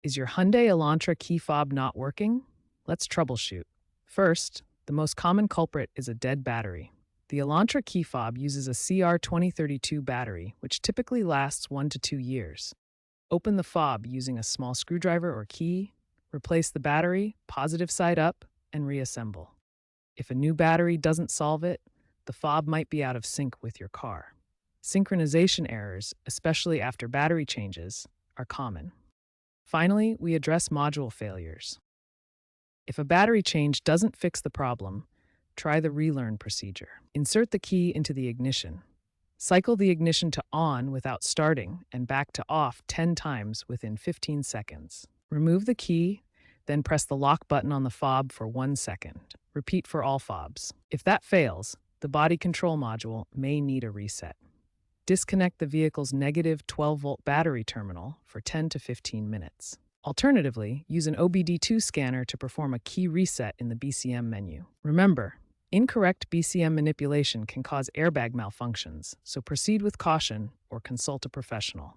Is your Hyundai Elantra key fob not working? Let's troubleshoot. First, the most common culprit is a dead battery. The Elantra key fob uses a CR2032 battery, which typically lasts 1 to 2 years. Open the fob using a small screwdriver or key, replace the battery, positive side up, and reassemble. If a new battery doesn't solve it, the fob might be out of sync with your car. Synchronization errors, especially after battery changes, are common. Finally, we address module failures. If a battery change doesn't fix the problem, try the Relearn procedure. Insert the key into the ignition. Cycle the ignition to on without starting and back to off 10 times within 15 seconds. Remove the key, then press the lock button on the fob for 1 second. Repeat for all fobs. If that fails, the body control module may need a reset. Disconnect the vehicle's negative 12-volt battery terminal for 10 to 15 minutes. Alternatively, use an OBD2 scanner to perform a key reset in the BCM menu. Remember, incorrect BCM manipulation can cause airbag malfunctions, so proceed with caution or consult a professional.